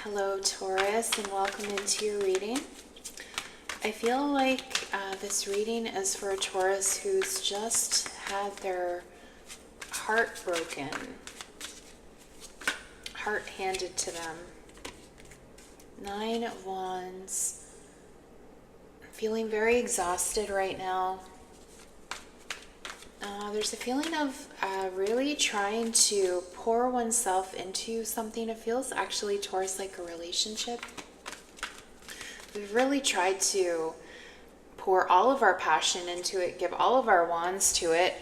Hello, Taurus, and welcome into your reading. I feel like this reading is for a Taurus who's just had their heart broken, heart handed to them. 9 of Wands, feeling very exhausted right now. There's a feeling of really trying to pour oneself into something. It feels actually, Taurus, like a relationship. We've really tried to pour all of our passion into it, give all of our wands to it.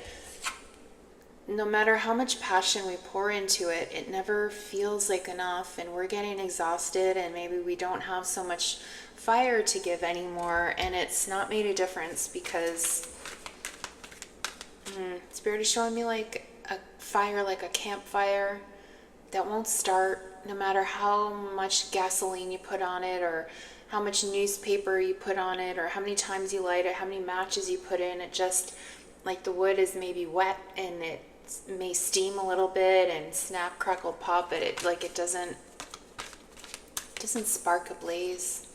No matter how much passion we pour into it, it never feels like enough, and we're getting exhausted, and maybe we don't have so much fire to give anymore, and it's not made a difference because Spirit is showing me like a fire, like a campfire that won't start no matter how much gasoline you put on it, or how much newspaper you put on it, or how many times you light it, how many matches you put in. It just, like, the wood is maybe wet and it may steam a little bit and snap, crackle, pop, but it doesn't spark a blaze.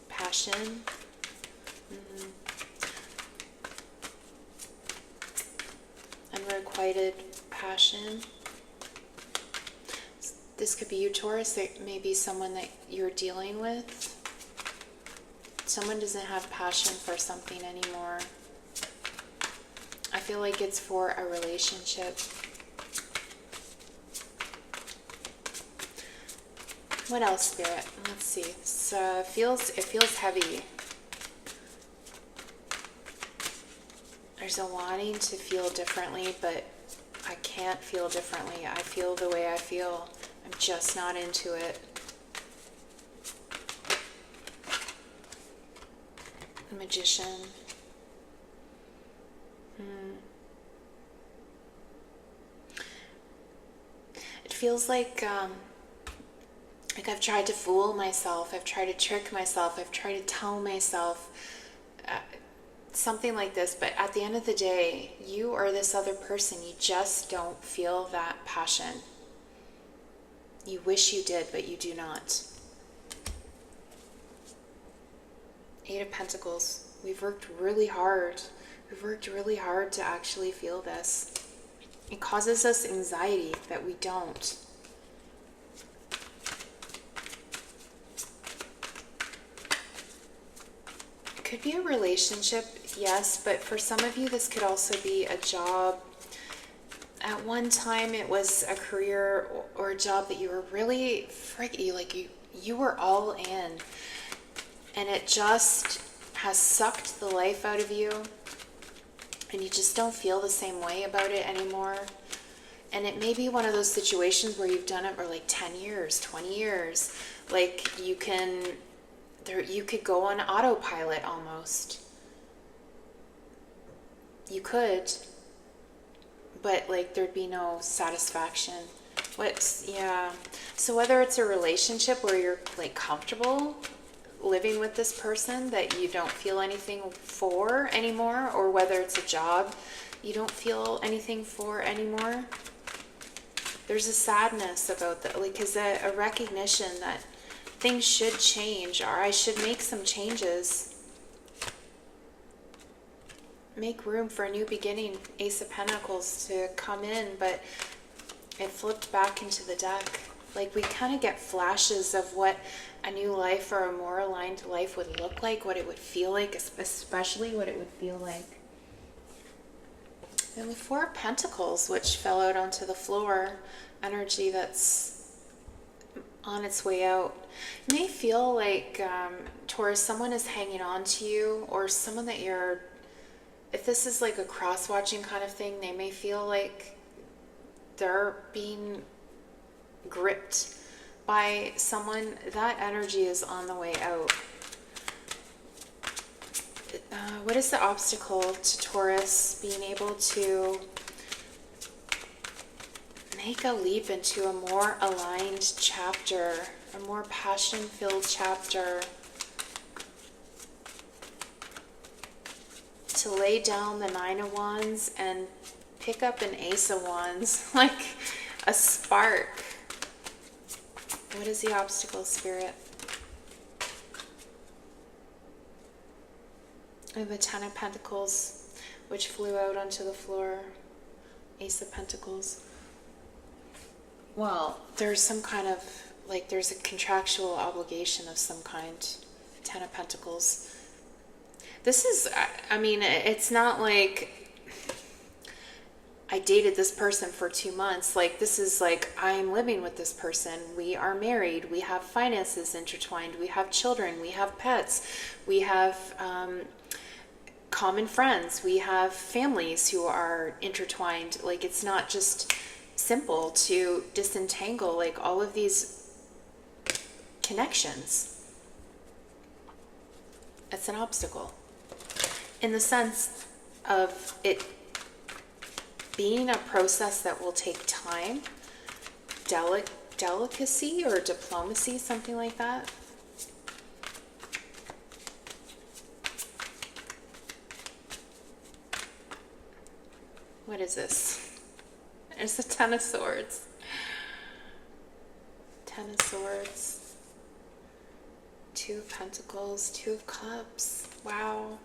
Passion. Unrequited passion. This could be you, Taurus. It may be someone that you're dealing with. Someone doesn't have passion for something anymore. I feel like it's for a relationship. What else, Spirit? Let's see. It feels heavy. There's a wanting to feel differently, but I can't feel differently. I feel the way I feel. I'm just not into it. Magician. It feels like I've tried to fool myself. I've tried to trick myself. I've tried to tell myself something like this, but at the end of the day, you or this other person, you just don't feel that passion. You wish you did, but you do not. 8 of Pentacles. We've worked really hard. We've worked really hard to actually feel this. It causes us anxiety that we don't. It could be a relationship, yes, but for some of you, this could also be a job. At one time, it was a career or a job that you were really freaky, like you were all in, and it just has sucked the life out of you, and you just don't feel the same way about it anymore. And it may be one of those situations where you've done it for like 10 years, 20 years. Like you could go on autopilot almost. You could, but like there'd be no satisfaction. So whether it's a relationship where you're like comfortable living with this person that you don't feel anything for anymore, or whether it's a job you don't feel anything for anymore, there's a sadness about that. Like, is a recognition that things should change, or I should make some changes. Make room for a new beginning. Ace of Pentacles to come in, but it flipped back into the deck. Like, we kind of get flashes of what a new life or a more aligned life would look like, what it would feel like, especially what it would feel like. And the 4 of Pentacles, which fell out onto the floor, energy that's on its way out. You may feel like, Taurus, someone is hanging on to you, or someone that you're, if this is like a cross-watching kind of thing, they may feel like they're being gripped by someone. That energy is on the way out. What is the obstacle to Taurus being able to make a leap into a more aligned chapter, a more passion-filled chapter? To lay down the 9 of Wands and pick up an Ace of Wands, like a spark. What is the obstacle, Spirit? We have the Ten of Pentacles, which flew out onto the floor. Ace of Pentacles. Well, there's some kind of, like, there's a contractual obligation of some kind. Ten of Pentacles. This is, I mean, it's not like I dated this person for 2 months. Like, this is like, I'm living with this person. We are married. We have finances intertwined. We have children. We have pets. We have common friends. We have families who are intertwined. Like, it's not just simple to disentangle, like, all of these connections. It's an obstacle. In the sense of it being a process that will take time, delicacy or diplomacy, something like that. What is this? There's the Ten of Swords. Ten of Swords. Two of Pentacles. Two of Cups. Wow.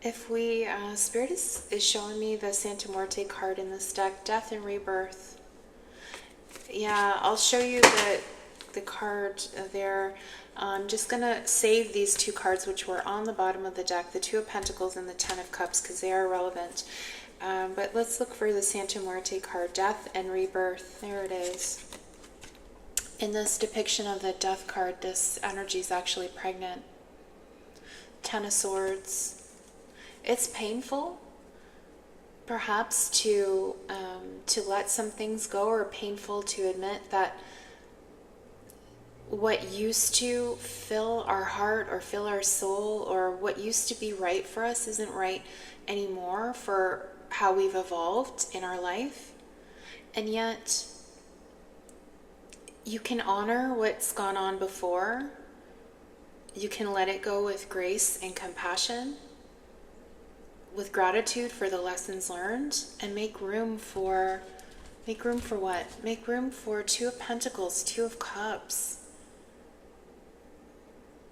If we, Spirit is showing me the Santa Muerte card in this deck, Death and Rebirth. Yeah, I'll show you the card there. I'm just going to save these two cards, which were on the bottom of the deck, the Two of Pentacles and the Ten of Cups, because they are relevant. But let's look for the Santa Muerte card, Death and Rebirth. There it is. In this depiction of the Death card, this energy is actually pregnant. Ten of Swords. It's painful, perhaps, to let some things go, or painful to admit that what used to fill our heart or fill our soul, or what used to be right for us, isn't right anymore for how we've evolved in our life. And yet, you can honor what's gone on before. You can let it go with grace and compassion, with gratitude for the lessons learned, and make room for what? Make room for Two of Pentacles, Two of Cups.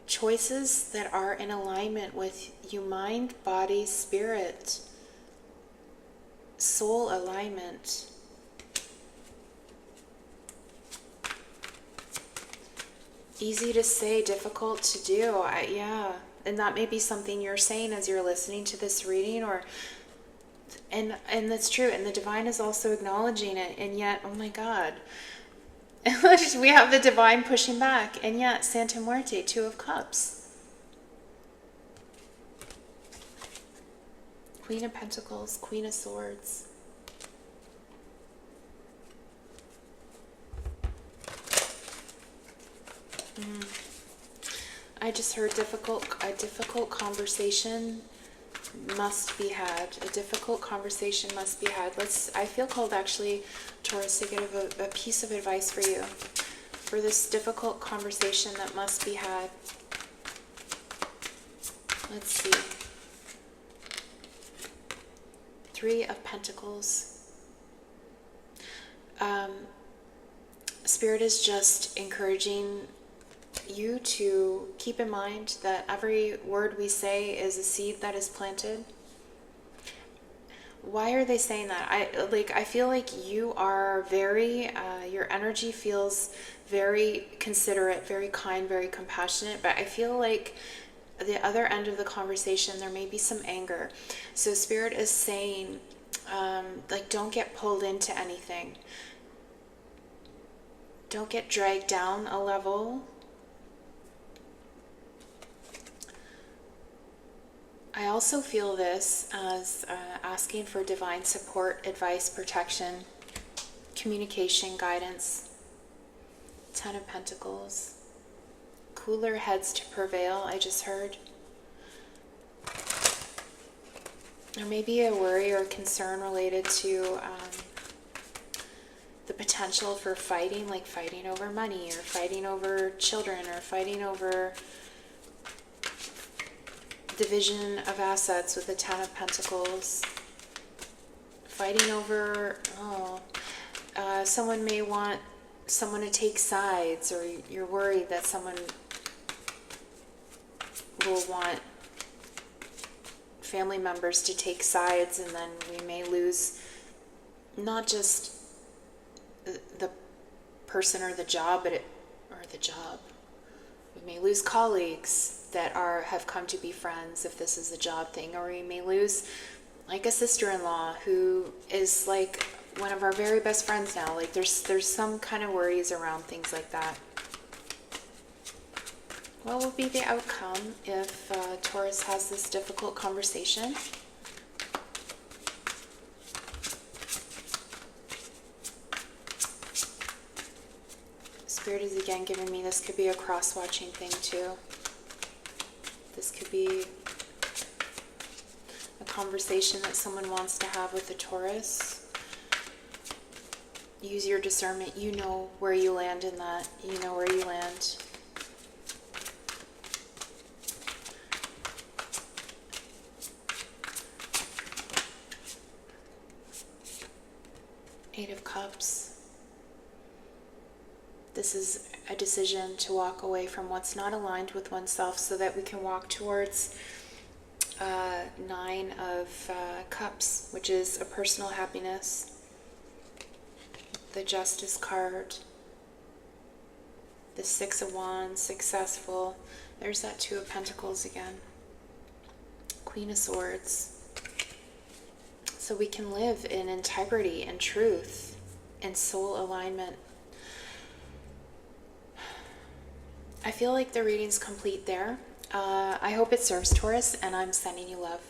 Choices that are in alignment with you, mind, body, spirit, soul alignment. Easy to say, difficult to do. Yeah. And that may be something you're saying as you're listening to this reading, and that's true. And the divine is also acknowledging it. And yet, oh my God, we have the divine pushing back. And yet, Santa Muerte, Two of Cups. Queen of Pentacles, Queen of Swords. I just heard a difficult conversation must be had. A difficult conversation must be had. I feel called, actually, Taurus, to give a piece of advice for you. For this difficult conversation that must be had. Let's see. Three of Pentacles. Spirit is just encouraging you to keep in mind that every word we say is a seed that is planted. Why are they saying that? I feel like you are very, your energy feels very considerate, very kind, very compassionate, but I feel like the other end of the conversation, there may be some anger. So Spirit is saying, don't get pulled into anything. Don't get dragged down a level. I also feel this as asking for divine support, advice, protection, communication, guidance. Ten of Pentacles. Cooler heads to prevail, I just heard. There may be a worry or concern related to the potential for fighting, like fighting over money, or fighting over children, or fighting over division of assets with the Ten of Pentacles. Fighting over, someone may want someone to take sides, or you're worried that someone will want family members to take sides, and then we may lose not just the person or the job, we may lose colleagues that have come to be friends if this is a job thing, or we may lose like a sister-in-law who is like one of our very best friends now. Like there's some kind of worries around things like that. What will be the outcome if Taurus has this difficult conversation? Spirit is again giving me this could be a cross-watching thing too. This could be a conversation that someone wants to have with a Taurus. Use your discernment. You know where you land in that. You know where you land. Eight of Cups. This is a decision to walk away from what's not aligned with oneself so that we can walk towards Nine of Cups, which is a personal happiness. The Justice card. The Six of Wands, successful. There's that Two of Pentacles again. Queen of Swords. So we can live in integrity and truth and soul alignment. I feel like the reading's complete there. I hope it serves, Taurus, and I'm sending you love.